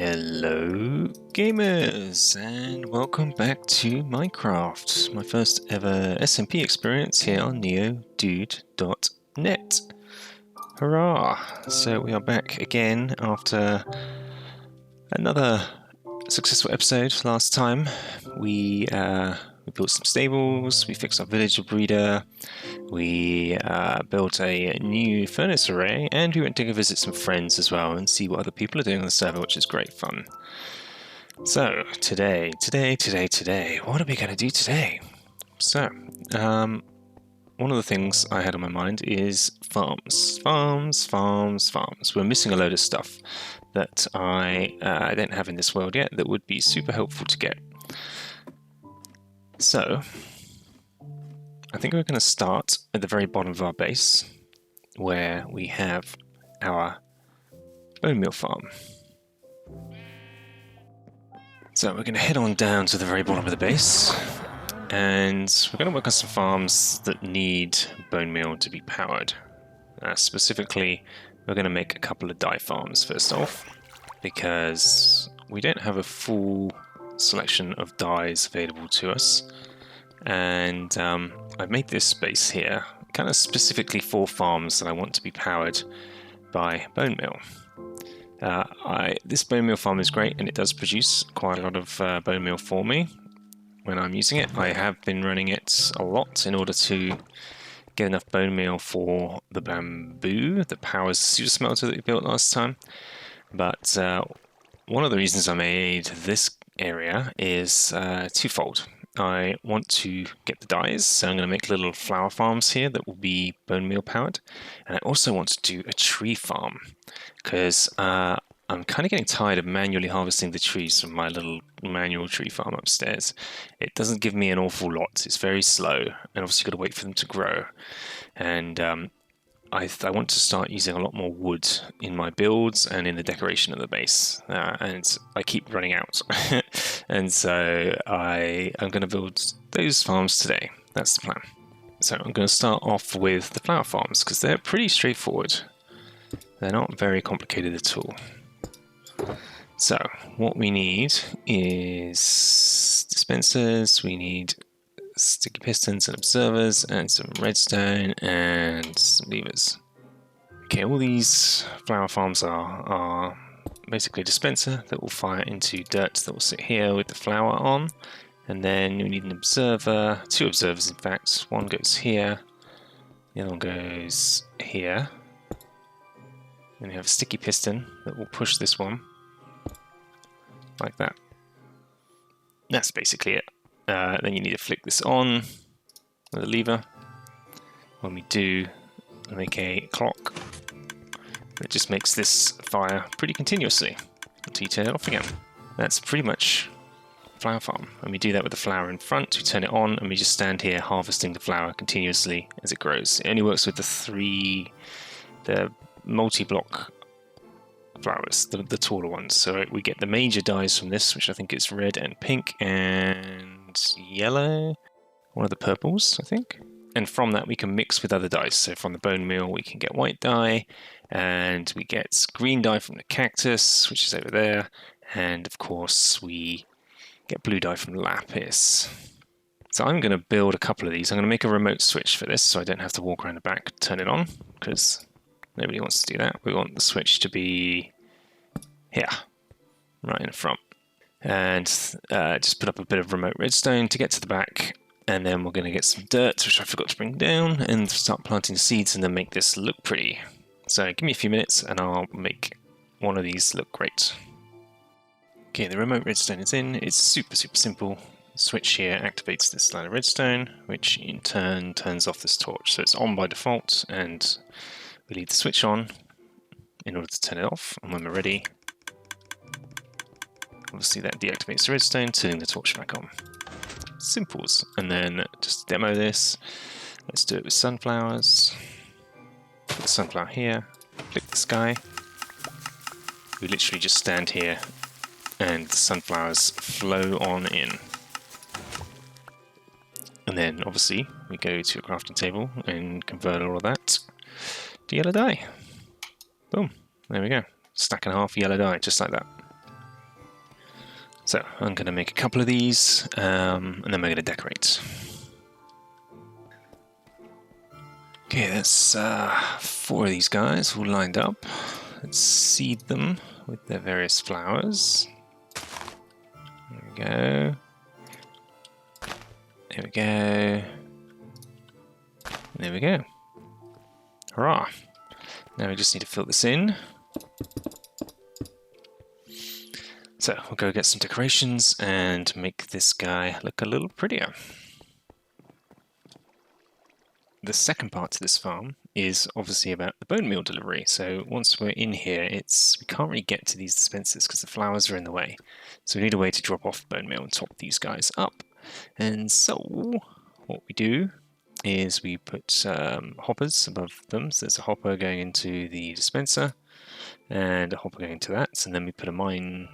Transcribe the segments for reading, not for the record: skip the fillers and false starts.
Hello gamers and welcome back to Minecraft, my first ever SMP experience here on NeoDood.net. Hurrah! So we are back again after another successful episode. Last time we built some stables, we fixed our villager breeder, we built a new furnace array, and we went to go visit some friends as well and see what other people are doing on the server, which is great fun. So, today, what are we going to do today? So, one of the things I had on my mind is farms. We're missing a load of stuff that I don't have in this world yet that would be super helpful to get. So, I think we're going to start at the very bottom of our base, where we have our Bonemeal farm. So we're going to head on down to the very bottom of the base, and we're going to work on some farms that need Bonemeal to be powered. Specifically, we're going to make a couple of dye farms first off, because we don't have a full selection of dyes available to us. And I've made this space here kind of specifically for farms that I want to be powered by Bonemeal. This Bonemeal farm is great, and it does produce quite a lot of Bonemeal for me when I'm using it. I have been running it a lot in order to get enough Bonemeal for the bamboo that powers the super smelter that we built last time. But one of the reasons I made this area is twofold. I want to get the dyes, so I'm going to make little flower farms here that will be Bonemeal powered. And I also want to do a tree farm, because I'm kind of getting tired of manually harvesting the trees from my little manual tree farm upstairs. It doesn't give me an awful lot, it's very slow, and obviously you've got to wait for them to grow. And I want to start using a lot more wood in my builds and in the decoration of the base, and I keep running out. And so I'm going to build those farms today. That's the plan. So I'm going to start off with the flower farms, because they're pretty straightforward. They're not very complicated at all. So what we need is dispensers, we need sticky pistons and observers, and some redstone and some levers. Okay, all these flower farms are basically a dispenser that will fire into dirt that will sit here with the flower on, and then we need an observer, two observers in fact. One goes here, the other one goes here. Then you have a sticky piston that will push this one like that. That's basically it. Then you need to flick this on with a lever. When we do, we make a clock. It just makes this fire pretty continuously until you turn it off again. That's pretty much flower farm. And we do that with the flower in front. We turn it on and we just stand here harvesting the flower continuously as it grows. It only works with the multi-block flowers, the taller ones. So we get the major dyes from this, which I think is red and pink and yellow, one of the purples I think, and from that we can mix with other dyes. So from the Bonemeal we can get white dye, and we get green dye from the cactus, which is over there, and of course we get blue dye from lapis. So I'm going to build a couple of these. I'm going to make a remote switch for this so I don't have to walk around the back to turn it on, because nobody wants to do that. We want the switch to be here, right in the front. And just put up a bit of remote redstone to get to the back, and then we're going to get some dirt, which I forgot to bring down, and start planting seeds and then make this look pretty. So give me a few minutes and I'll make one of these look great. Okay, the remote redstone is in. It's super simple. The switch here activates this line of redstone, which in turn turns off this torch. So it's on by default, and we leave the switch on in order to turn it off, and when we're ready, obviously that deactivates the redstone, turning the torch back on. Simples. And then just to demo this, let's do it with sunflowers. Put the sunflower here, click the sky. We literally just stand here and the sunflowers flow on in. And then obviously we go to a crafting table and convert all of that to yellow dye. Boom, there we go. Stack and a half yellow dye, just like that. So I'm going to make a couple of these, and then we're going to decorate. Okay, that's 4 of these guys all lined up. Let's seed them with their various flowers. There we go. There we go. There we go. Hurrah! Now we just need to fill this in. So we'll go get some decorations and make this guy look a little prettier. The second part to this farm is obviously about the bone meal delivery. So once we're in here, we can't really get to these dispensers because the flowers are in the way. So we need a way to drop off bone meal and top these guys up. And so what we do is we put hoppers above them. So there's a hopper going into the dispenser and a hopper going into that. And then we put a mine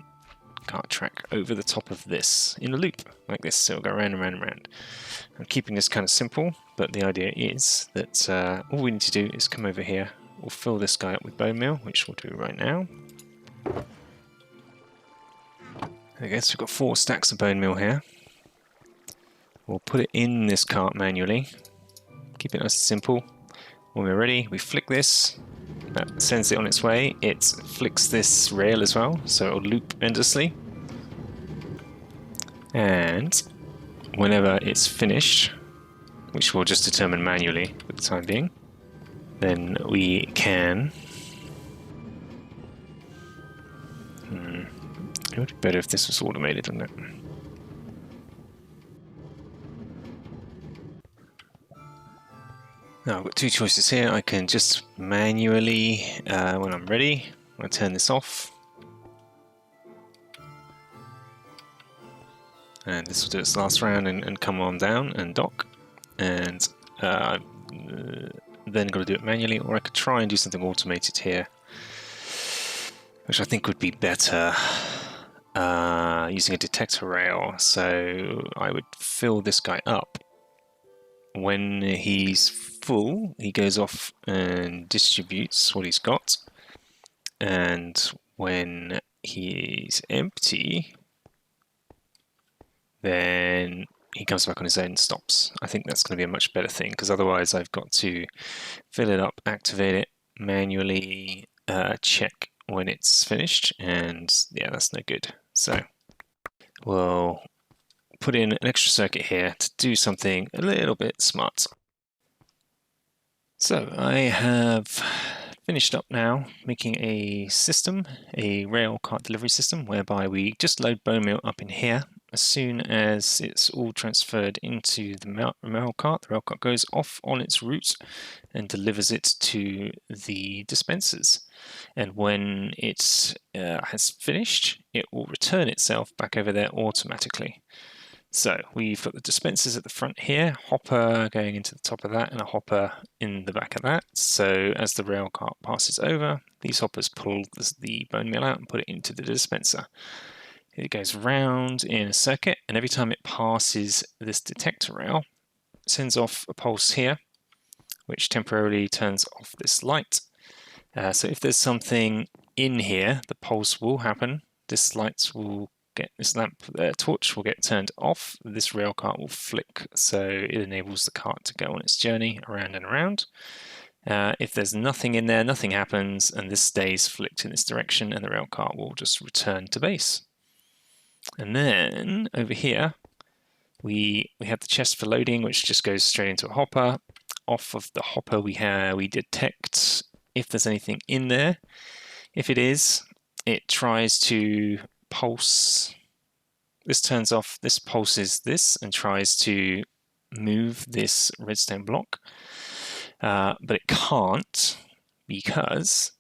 cart track over the top of this in a loop like this, so it'll go around and around and around. I'm keeping this kind of simple, but the idea is that all we need to do is come over here, we'll fill this guy up with bone meal, which we'll do right now. I guess we've got 4 stacks of bone meal here. We'll put it in this cart manually, keep it nice and simple. When we're ready, we flick this. That sends it on its way. It flicks this rail as well, so it'll loop endlessly. And whenever it's finished, which we'll just determine manually for the time being, then we can... It would be better if this was automated, wouldn't it? Now I've got 2 choices here. I can just manually, when I'm ready, I'll turn this off. And this will do its last round and come on down and dock. And then got to do it manually, or I could try and do something automated here, which I think would be better using a detector rail. So I would fill this guy up. When he's full, he goes off and distributes what he's got. And when he's empty, then he comes back on his own and stops. I think that's going to be a much better thing, because otherwise I've got to fill it up, activate it, manually check when it's finished, and yeah, that's no good. So we'll put in an extra circuit here to do something a little bit smart. So I have finished up now making a system, a rail cart delivery system, whereby we just load bone meal up in here. As soon as it's all transferred into the rail cart goes off on its route and delivers it to the dispensers. And when it has finished, it will return itself back over there automatically. So we've got the dispensers at the front here, hopper going into the top of that and a hopper in the back of that. So as the rail cart passes over, these hoppers pull the bone meal out and put it into the dispenser. It goes round in a circuit, and every time it passes this detector rail, it sends off a pulse here, which temporarily turns off this light. So if there's something in here, the pulse will happen. This lamp torch will get turned off. This rail cart will flick, so it enables the cart to go on its journey around and around. If there's nothing in there, nothing happens, and this stays flicked in this direction, and the rail cart will just return to base. And then over here, we have the chest for loading, which just goes straight into a hopper. Off of the hopper, we detect if there's anything in there. If it is, it tries to pulse. This turns off, this pulses this and tries to move this redstone block. But it can't, because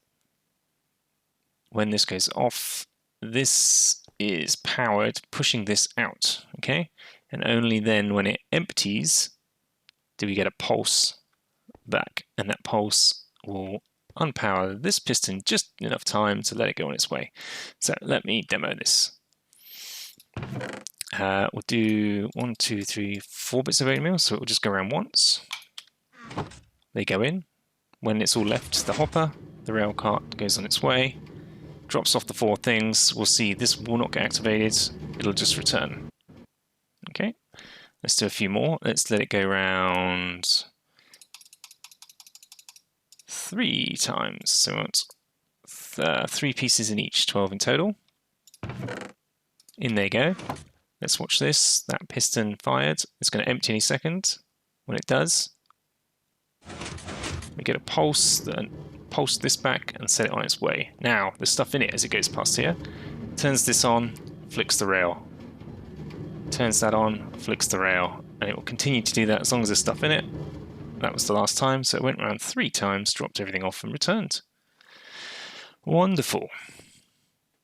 when this goes off, this is powered, pushing this out, okay? And only then when it empties do we get a pulse back, and that pulse will unpower this piston just enough time to let it go on its way. So let me demo this. We'll do 1, 2, 3, 4 bits of bone meal, so it will just go around once. They go in. When it's all left the hopper, the rail cart goes on its way. drops off the 4 things, we'll see this will not get activated, it'll just return. Okay, let's do a few more. Let's let it go around 3 times. So we want 3 pieces in each, 12 in total. In they go. Let's watch this. That piston fired. It's going to empty any second. When it does, we get a pulse, then pulse this back and set it on its way. Now, there's stuff in it as it goes past here. Turns this on, flicks the rail. Turns that on, flicks the rail. And it will continue to do that as long as there's stuff in it. That was the last time, so it went around 3 times, dropped everything off and returned. Wonderful.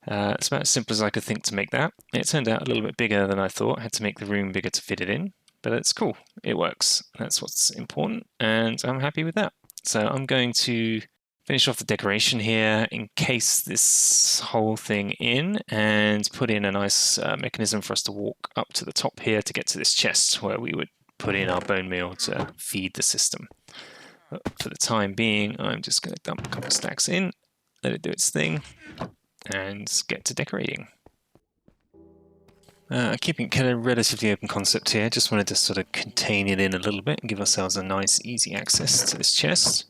It's about as simple as I could think to make that. It turned out a little bit bigger than I thought. I had to make the room bigger to fit it in, but it's cool. It works. That's what's important, and I'm happy with that. So I'm going to finish off the decoration here, encase this whole thing in, and put in a nice mechanism for us to walk up to the top here to get to this chest where we would put in our bone meal to feed the system. But for the time being, I'm just going to dump a couple of stacks in, let it do its thing, and get to decorating. Keeping kind of relatively open concept here, just wanted to sort of contain it in a little bit and give ourselves a nice easy access to this chest.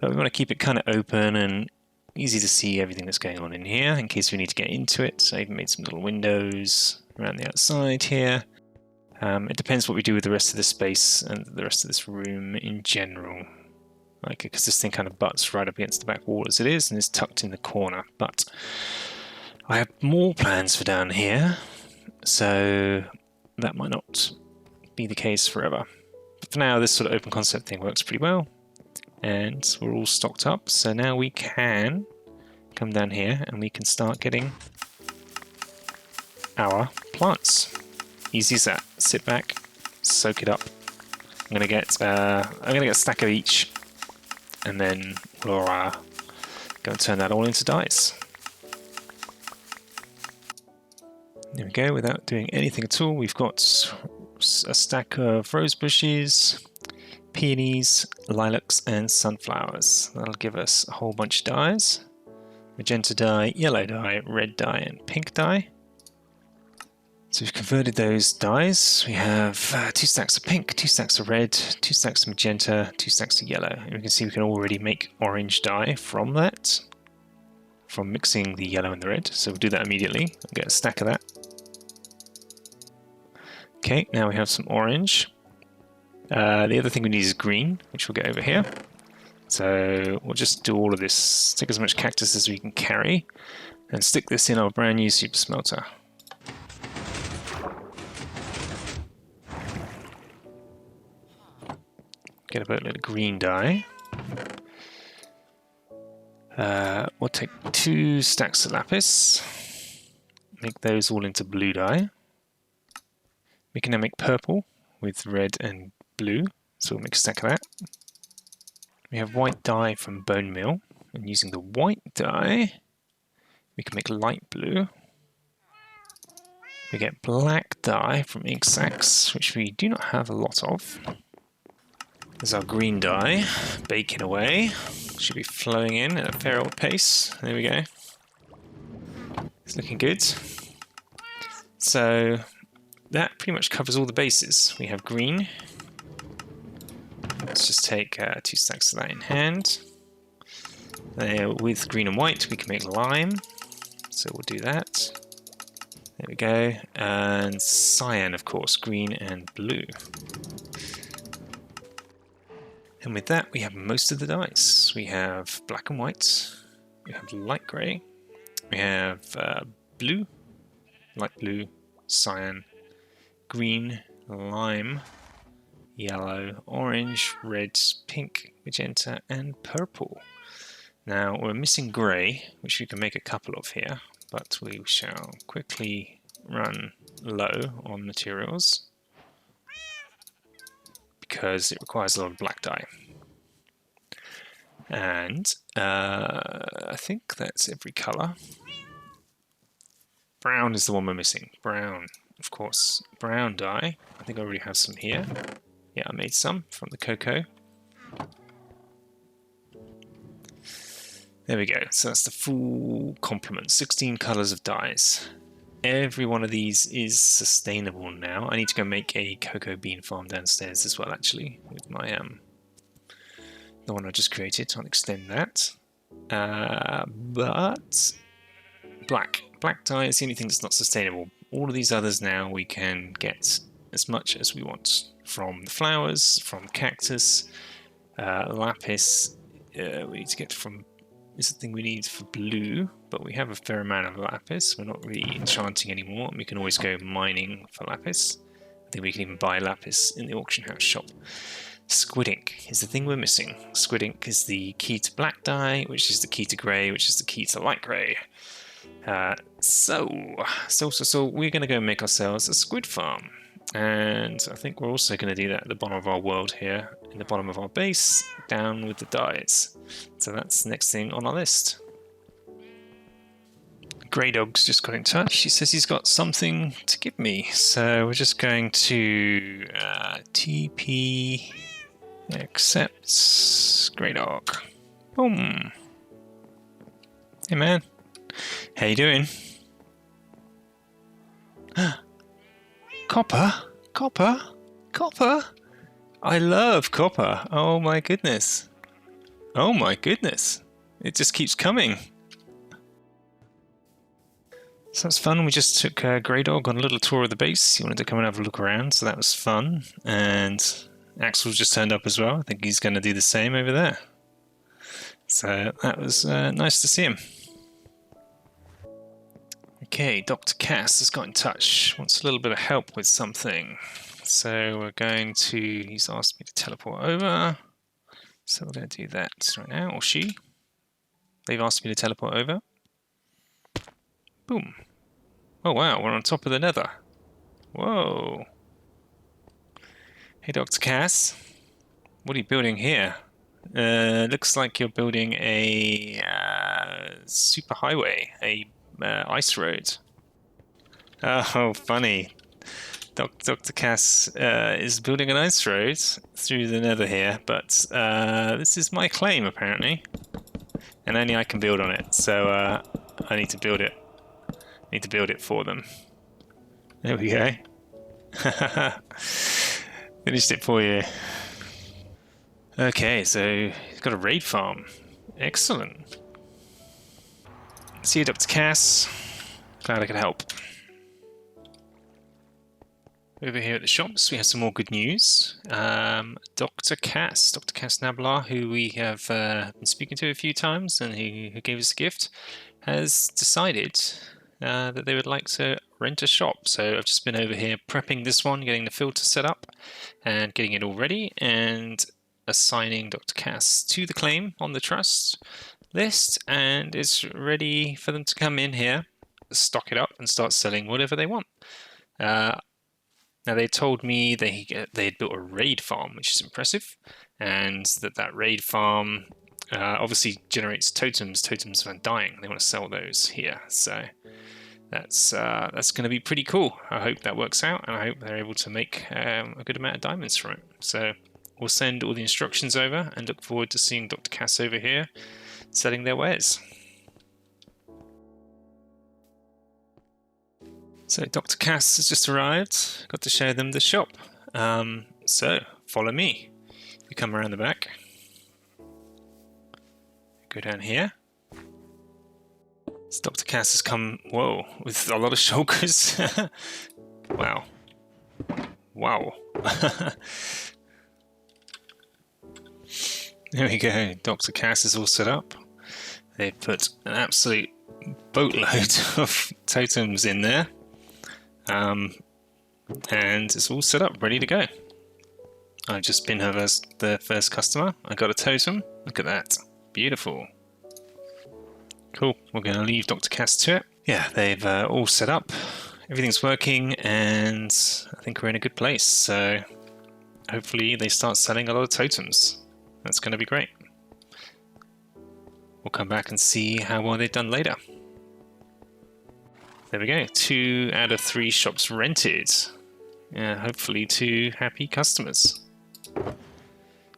But we want to keep it kind of open and easy to see everything that's going on in here in case we need to get into it. So I even made some little windows around the outside here. It depends what we do with the rest of this space and the rest of this room in general. Like, because this thing kind of butts right up against the back wall as it is and is tucked in the corner. But I have more plans for down here, so that might not be the case forever. But for now, this sort of open concept thing works pretty well. And we're all stocked up, so now we can come down here and we can start getting our plants. Easy as that. Sit back, soak it up. I'm gonna get a stack of each, and then we'll go and turn that all into dice. There we go. Without doing anything at all, we've got a stack of rose bushes, peonies, lilacs, and sunflowers. That'll give us a whole bunch of dyes: magenta dye, yellow dye, red dye, and pink dye. So we've converted those dyes. We have 2 stacks of pink, 2 stacks of red, 2 stacks of magenta, 2 stacks of yellow. And we can see we can already make orange dye from that, from mixing the yellow and the red. So we'll do that immediately. I'll get a stack of that. Okay, now we have some orange. The other thing we need is green, which we'll get over here. So we'll just do all of this. Take as much cactus as we can carry and stick this in our brand new super smelter. Get a boatload of green dye. We'll take 2 stacks of lapis. Make those all into blue dye. We can now make purple with red and blue, so we'll make a stack of that. We have white dye from Bonemeal, and using the white dye, we can make light blue. We get black dye from ink sacs, which we do not have a lot of. There's our green dye, baking away. Should be flowing in at a fair old pace. There we go. It's looking good. So that pretty much covers all the bases. We have green. Let's just take 2 stacks of that in hand. With green and white, we can make lime. So we'll do that. There we go. And cyan, of course, green and blue. And with that, we have most of the dyes. We have black and white, we have light grey, we have blue, light blue, cyan, green, lime, yellow, orange, red, pink, magenta, and purple. Now, we're missing grey, which we can make a couple of here, but we shall quickly run low on materials, because it requires a lot of black dye. And I think that's every colour. Brown is the one we're missing. Brown, of course. Brown dye. I think I already have some here. Yeah, I made some from the cocoa. There we go. So that's the full complement. 16 colours of dyes. Every one of these is sustainable now. I need to go make a cocoa bean farm downstairs as well, actually, with my the one I just created. I'll extend that. But black dye is the only thing that's not sustainable. All of these others now we can get as much as we want from the flowers, from cactus, lapis. We need to get from. This is the thing we need for blue, but we have a fair amount of lapis. We're not really enchanting anymore, and we can always go mining for lapis. I think we can even buy lapis in the auction house shop. Squid ink is the thing we're missing. Squid ink is the key to black dye, which is the key to grey, which is the key to light grey. So we're going to go make ourselves a squid farm. And I think we're also going to do that at the bottom of our world here, in the bottom of our base, down with the dyes. So that's the next thing on our list. Grey Dog's just got in touch. He says he's got something to give me. So we're just going to TP accepts Grey Dog. Boom. Hey man, how you doing? Copper? Copper? Copper? I love copper. Oh my goodness. Oh my goodness. It just keeps coming. So that's fun. We just took Grey Dog on a little tour of the base. He wanted to come and have a look around, so that was fun. And Axel just turned up as well. I think he's going to do the same over there. So that was nice to see him. Okay, Dr. Cass has got in touch. Wants a little bit of help with something. So we're going to... He's asked me to teleport over. So we're going to do that right now, or she. They've asked me to teleport over. Boom. Oh wow, we're on top of the nether. Whoa. Hey Dr. Cass. What are you building here? Looks like you're building a super highway, a ice road. Oh, funny. Dr. Cass is building an ice road through the nether here, but this is my claim apparently, and only I can build on it. So I need to build it. I need to build it for them. There we go. Finished it for you. Okay, so he's got a raid farm. Excellent. See you, Dr. Cass. Glad I could help. Over here at the shops, we have some more good news. Dr. Cass Nablar, who we have been speaking to a few times and who gave us a gift, has decided that they would like to rent a shop. So I've just been over here prepping this one, getting the filter set up and getting it all ready, and assigning Dr. Cass to the claim on the trust list, and it's ready for them to come in here, stock it up and start selling whatever they want. Now they told me they had built a raid farm, which is impressive, and that raid farm obviously generates totems of undying. They want to sell those here, so that's going to be pretty cool. I hope that works out, and I hope they're able to make a good amount of diamonds from it. So we'll send all the instructions over and look forward to seeing Dr. Cass over here selling their wares. So Dr. Cass has just arrived. Got to show them the shop. So follow me. We come around the back. Go down here. So Dr. Cass has come, whoa, with a lot of shulkers. Wow. Wow. There we go. Dr. Cass is all set up. They've put an absolute boatload of totems in there. And it's all set up, ready to go. I've just been her as the first customer. I got a totem. Look at that. Beautiful. Cool. We're going to leave Dr. Cass to it. Yeah, they've all set up. Everything's working, and I think we're in a good place. So hopefully they start selling a lot of totems. That's going to be great. We'll come back and see how well they've done later. There we go. 2 out of 3 shops rented. Yeah, hopefully 2 happy customers.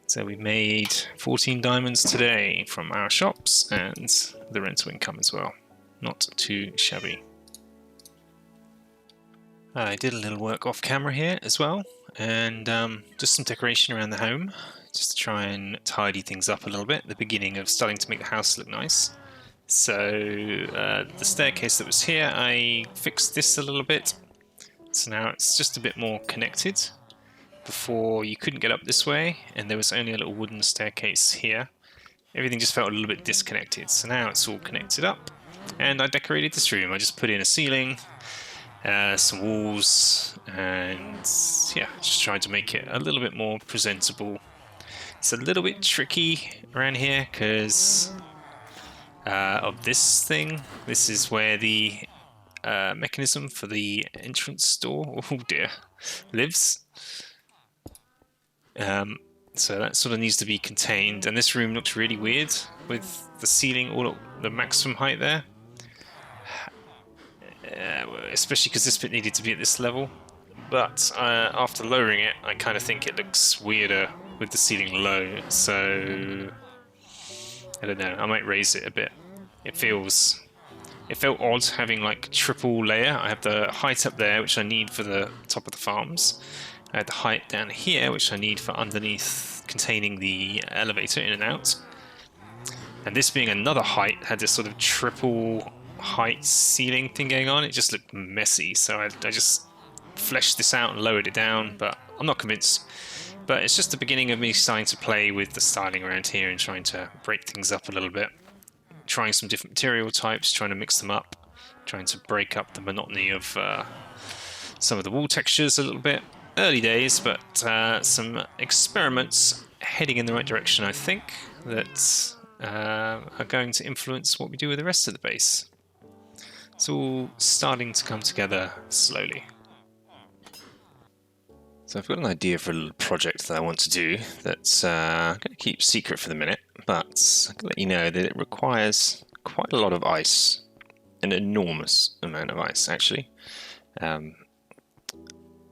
So we made 14 diamonds today from our shops and the rental income as well. Not too shabby. I did a little work off camera here as well, and just some decoration around the home, just to try and tidy things up a little bit. The beginning of starting to make the house look nice. So the staircase that was here, I fixed this a little bit. So now it's just a bit more connected. Before you couldn't get up this way, and there was only a little wooden staircase here. Everything just felt a little bit disconnected. So now it's all connected up. And I decorated this room. I just put in a ceiling, some walls, and yeah, just tried to make it a little bit more presentable. It's a little bit tricky around here because of this thing. This is where the mechanism for the entrance door, oh dear, lives. So that sort of needs to be contained, and this room looks really weird with the ceiling all at the maximum height there. Especially because this bit needed to be at this level, but after lowering it, I kind of think it looks weirder with the ceiling low, so I don't know, I might raise it a bit. It felt odd having like triple layer. I have the height up there, which I need for the top of the farms. I had the height down here, which I need for underneath containing the elevator in and out. And this being another height, had this sort of triple height ceiling thing going on. It just looked messy, so I just fleshed this out and lowered it down, but I'm not convinced. But it's just the beginning of me starting to play with the styling around here and trying to break things up a little bit. Trying some different material types, trying to mix them up, trying to break up the monotony of some of the wall textures a little bit. Early days, but some experiments heading in the right direction, I think, that are going to influence what we do with the rest of the base. It's all starting to come together slowly. So I've got an idea for a little project that I want to do that's I'm going to keep secret for the minute, but I can let you know that it requires quite a lot of ice, an enormous amount of ice actually.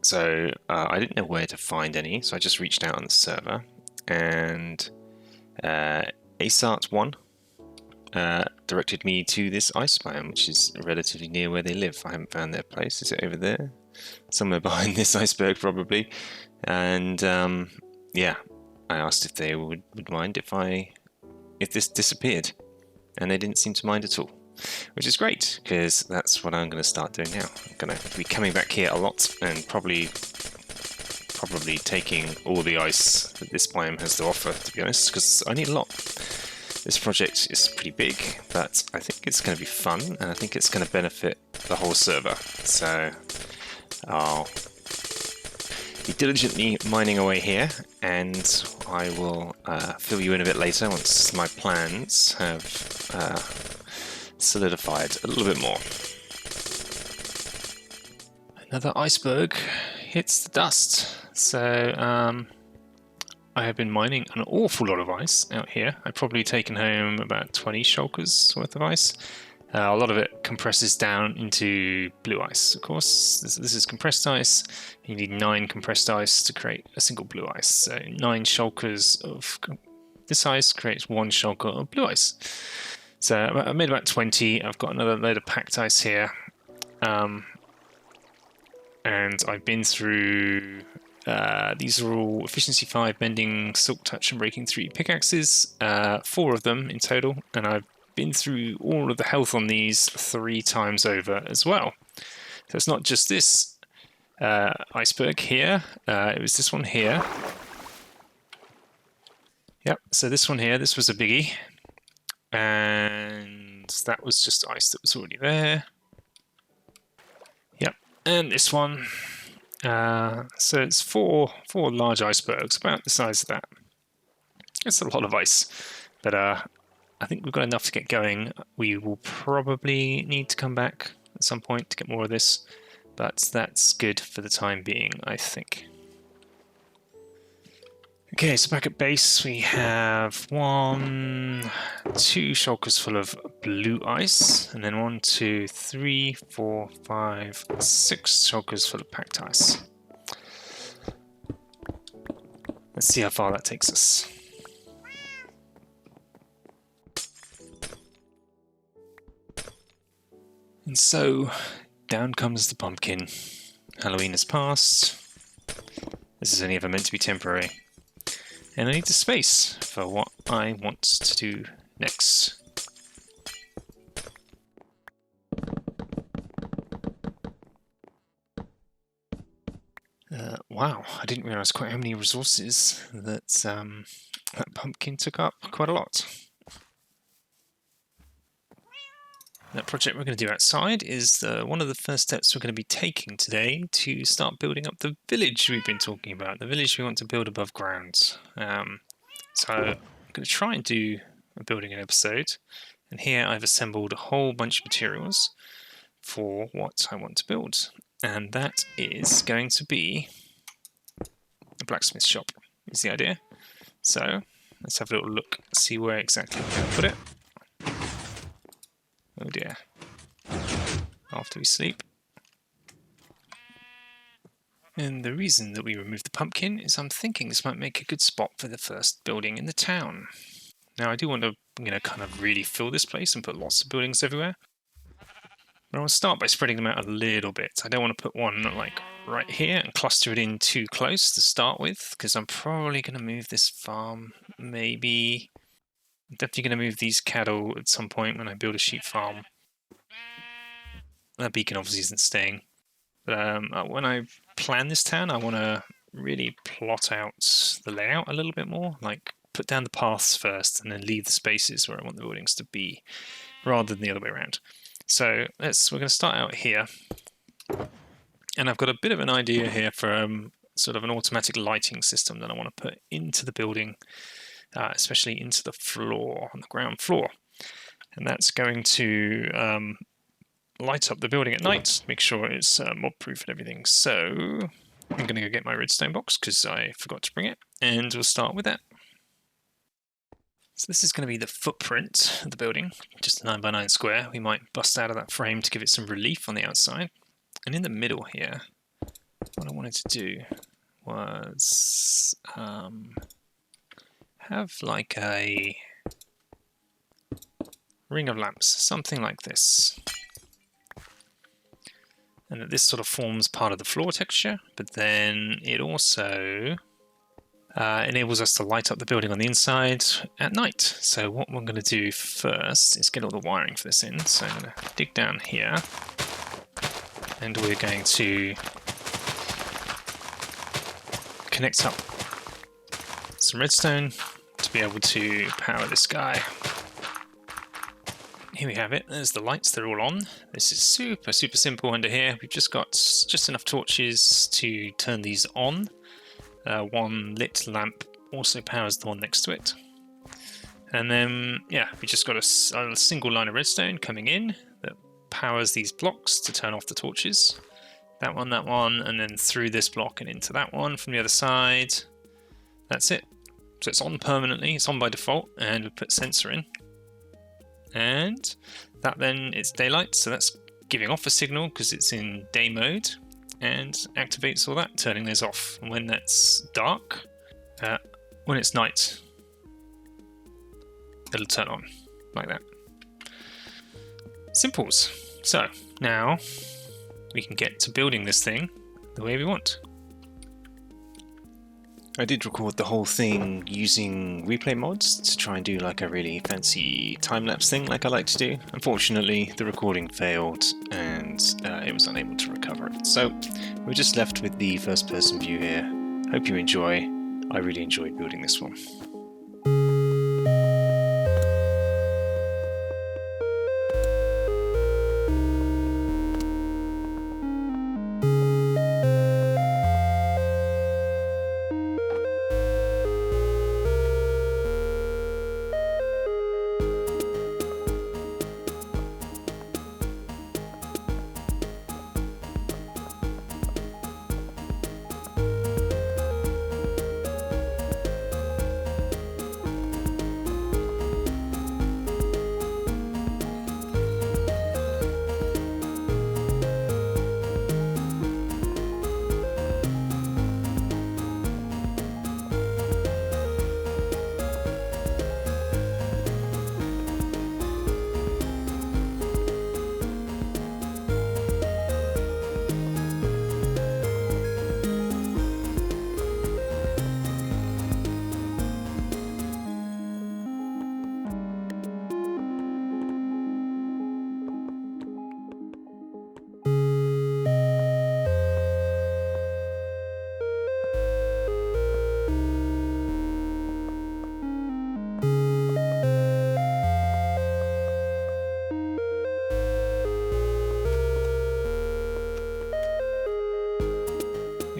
So I didn't know where to find any, so I just reached out on the server, and ASART1 directed me to this ice biome, which is relatively near where they live. I haven't found their place. Is it over there? Somewhere behind this iceberg, probably. And yeah, I asked if they would mind if this disappeared, and they didn't seem to mind at all. Which is great, because that's what I'm going to start doing now. I'm going to be coming back here a lot and probably taking all the ice that this biome has to offer, to be honest, because I need a lot. This project is pretty big, but I think it's going to be fun, and I think it's going to benefit the whole server. So I'll be diligently mining away here, and I will fill you in a bit later once my plans have solidified a little bit more. Another iceberg hits the dust. So I have been mining an awful lot of ice out here. I've probably taken home about 20 shulkers worth of ice. A lot of it compresses down into blue ice, of course. This is compressed ice. You need 9 compressed ice to create a single blue ice. So 9 shulkers of this ice creates 1 shulker of blue ice. So I made about 20. I've got another load of packed ice here. And I've been through... these are all efficiency 5 bending, silk touch and breaking 3 pickaxes. 4 of them in total. And I've been through all of the health on these 3 times over as well. So it's not just this iceberg here. It was this one here. Yep, so this one here, this was a biggie. And that was just ice that was already there. Yep, and this one. So it's four large icebergs, about the size of that. It's a lot of ice, but I think we've got enough to get going. We will probably need to come back at some point to get more of this, but that's good for the time being, I think. Okay, so back at base we have 1, 2 shulkers full of blue ice, and then 1, 2, 3, 4, 5, 6 shulkers full of packed ice. Let's see how far that takes us. And so, down comes the pumpkin. Halloween has passed. This is only ever meant to be temporary. And I need the space for what I want to do next. Wow, I didn't realise quite how many resources that that pumpkin took up. Quite a lot. That project we're going to do outside is one of the first steps we're going to be taking today to start building up the village we've been talking about, the village we want to build above ground. So I'm going to try and do a building an episode, and here I've assembled a whole bunch of materials for what I want to build, and that is going to be a blacksmith shop, is the idea. So let's have a little look, see where exactly we're going to put it. Oh dear. After we sleep. And the reason that we removed the pumpkin is I'm thinking this might make a good spot for the first building in the town. Now I do want to, kind of really fill this place and put lots of buildings everywhere. But I want to start by spreading them out a little bit. I don't want to put one like right here and cluster it in too close to start with, because I'm probably going to move this farm, maybe. I'm definitely going to move these cattle at some point when I build a sheep farm. That beacon obviously isn't staying. But when I plan this town, I want to really plot out the layout a little bit more, like put down the paths first and then leave the spaces where I want the buildings to be, rather than the other way around. So we're going to start out here. And I've got a bit of an idea here for sort of an automatic lighting system that I want to put into the building, especially into the floor, on the ground floor. And that's going to light up the building at night, make sure it's mob-proof and everything. So I'm going to go get my redstone box because I forgot to bring it, and we'll start with that. So this is going to be the footprint of the building, just a 9x9 square. We might bust out of that frame to give it some relief on the outside. And in the middle here, what I wanted to do was have like a ring of lamps, something like this. And that this sort of forms part of the floor texture, but then it also enables us to light up the building on the inside at night. So what we're going to do first is get all the wiring for this in. So I'm going to dig down here, and we're going to connect up some redstone to be able to power this guy. Here we have it. There's the lights, they're all on. This is super simple under here. We've just got just enough torches to turn these on. One lit lamp also powers the one next to it. And then, yeah, we just got a single line of redstone coming in that powers these blocks to turn off the torches. That one, and then through this block and into that one from the other side. That's it. So it's on permanently, it's on by default, and we put sensor in. And that then it's daylight, so that's giving off a signal because it's in day mode, and activates all that, turning those off. And when that's dark, when it's night, it'll turn on, like that. Simples. So now we can get to building this thing the way we want. I did record the whole thing using replay mods to try and do like a really fancy time-lapse thing like I like to do. Unfortunately, the recording failed and it was unable to recover it. So we're just left with the first-person view here. Hope you enjoy. I really enjoyed building this one.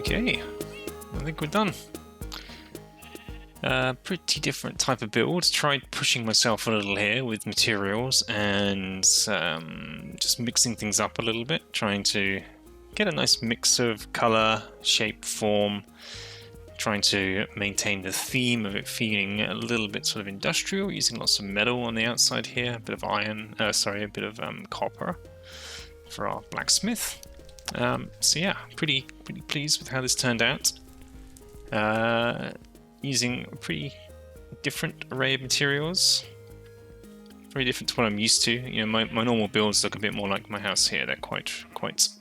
Okay, I think we're done. Pretty different type of build. Tried pushing myself a little here with materials and just mixing things up a little bit, trying to get a nice mix of color, shape, form, trying to maintain the theme of it feeling a little bit sort of industrial, using lots of metal on the outside here, a bit of iron, a bit of copper for our blacksmith. So yeah, pretty pleased with how this turned out. Using a pretty different array of materials, very different to what I'm used to. You know, my normal builds look a bit more like my house here. They're quite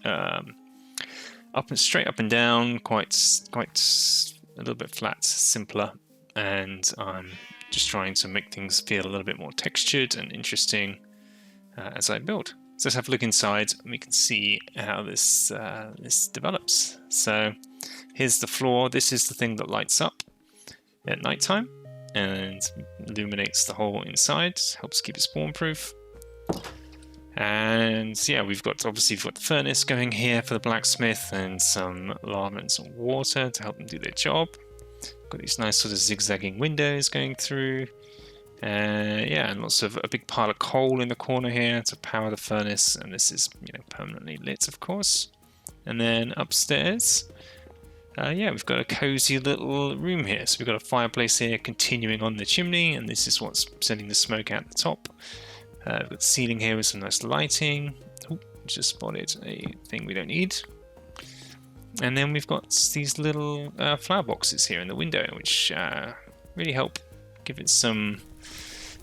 up and straight up and down, quite a little bit flat, simpler, and I'm just trying to make things feel a little bit more textured and interesting as I build. So let's have a look inside and we can see how this develops. So here's the floor. This is the thing that lights up at nighttime and illuminates the whole inside, helps keep it spawn proof. And yeah, we've got the furnace going here for the blacksmith and some lava and some water to help them do their job. Got these nice sort of zigzagging windows going through. Yeah, and a big pile of coal in the corner here to power the furnace, and this is, you know, permanently lit, of course. And then upstairs, yeah, we've got a cozy little room here. So we've got a fireplace here continuing on the chimney, and this is what's sending the smoke out the top. We've got the ceiling here with some nice lighting. Oh, just spotted a thing we don't need. And then we've got these little flower boxes here in the window, which really help give it some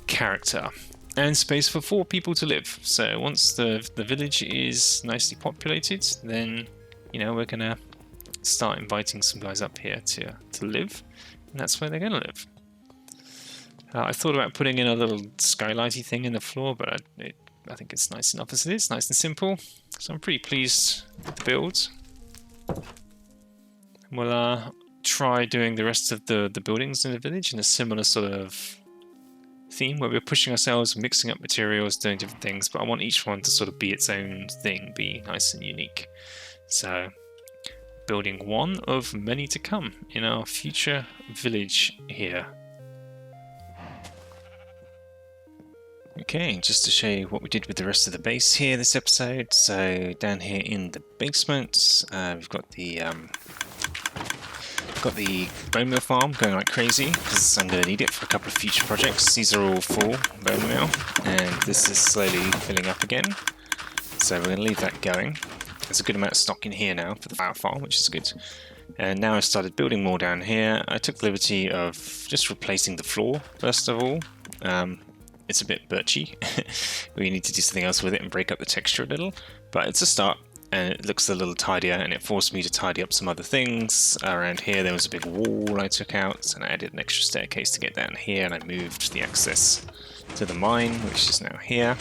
character and space for 4 people to live. So once the village is nicely populated, then, you know, we're gonna start inviting some guys up here to live, and that's where they're gonna live. I thought about putting in a little skylighty thing in the floor, but I think it's nice enough as it is, nice and simple. So I'm pretty pleased with the build. We'll try doing the rest of the buildings in the village in a similar sort of theme, where we're pushing ourselves, mixing up materials, doing different things, but I want each one to sort of be its own thing, be nice and unique. So building one of many to come in our future village here. Okay, just to show you what we did with the rest of the base here this episode. So down here in the basement, we've got the Bonemeal farm going like crazy because I'm going to need it for a couple of future projects. These are all full Bonemeal, and this is slowly filling up again. So we're going to leave that going. There's a good amount of stock in here now for the flower farm, which is good. And now I've started building more down here. I took the liberty of just replacing the floor first of all. It's a bit birchy. We need to do something else with it and break up the texture a little, but it's a start and it looks a little tidier, and it forced me to tidy up some other things. Around here there was a big wall I took out, and I added an extra staircase to get down here, and I moved the access to the mine, which is now here.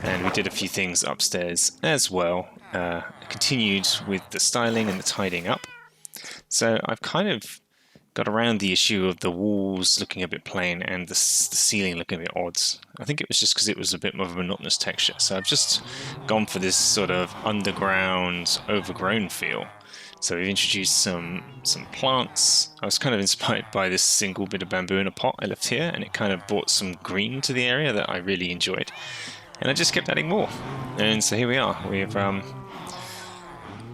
And we did a few things upstairs as well. Continued with the styling and the tidying up. So I've kind of got around the issue of the walls looking a bit plain and the ceiling looking a bit odd. I think it was just because it was a bit more of a monotonous texture. So I've just gone for this sort of underground, overgrown feel. So we've introduced some plants. I was kind of inspired by this single bit of bamboo in a pot I left here, and it kind of brought some green to the area that I really enjoyed. And I just kept adding more. And so here we are. We've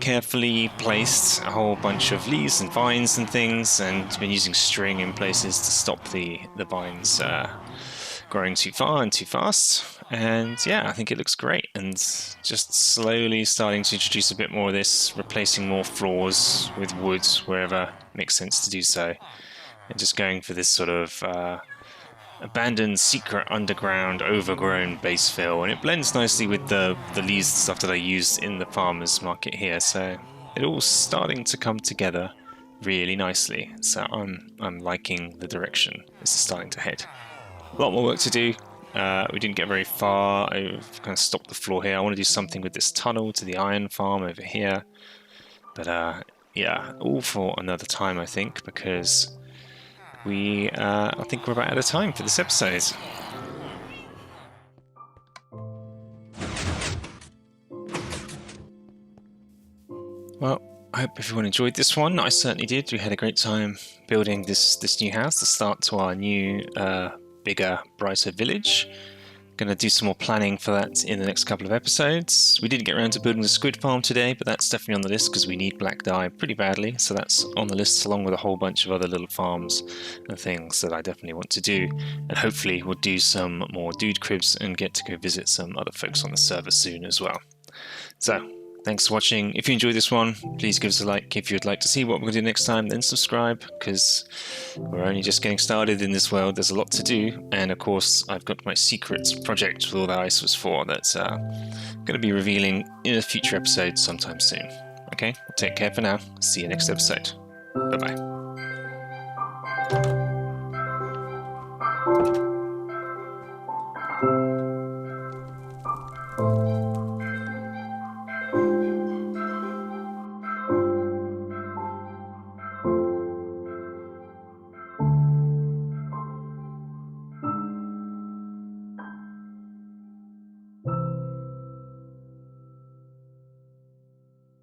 carefully placed a whole bunch of leaves and vines and things, and been using string in places to stop the vines growing too far and too fast. And yeah, I think it looks great, and just slowly starting to introduce a bit more of this, replacing more floors with wood wherever it makes sense to do so, and just going for this sort of abandoned, secret, underground, overgrown base fill, and it blends nicely with the leaves and stuff that I used in the farmer's market here, so it all starting to come together really nicely. So I'm liking the direction this is starting to head. A lot more work to do. We didn't get very far. I've kind of stopped the floor here. I want to do something with this tunnel to the iron farm over here, but yeah, all for another time, I think, because I think we're about out of time for this episode. Well, I hope everyone enjoyed this one. I certainly did. We had a great time building this new house, the start to our new, bigger, brighter village. Going to do some more planning for that in the next couple of episodes. We didn't get around to building the squid farm today, but that's definitely on the list because we need black dye pretty badly. So that's on the list along with a whole bunch of other little farms and things that I definitely want to do. And hopefully we'll do some more dude cribs and get to go visit some other folks on the server soon as well. So thanks for watching. If you enjoyed this one, please give us a like. If you'd like to see what we're going to do next time, then subscribe, because we're only just getting started in this world. There's a lot to do. And of course, I've got my secret project with all the ice was for that's going to be revealing in a future episode sometime soon. Okay, take care for now. See you next episode. Bye-bye.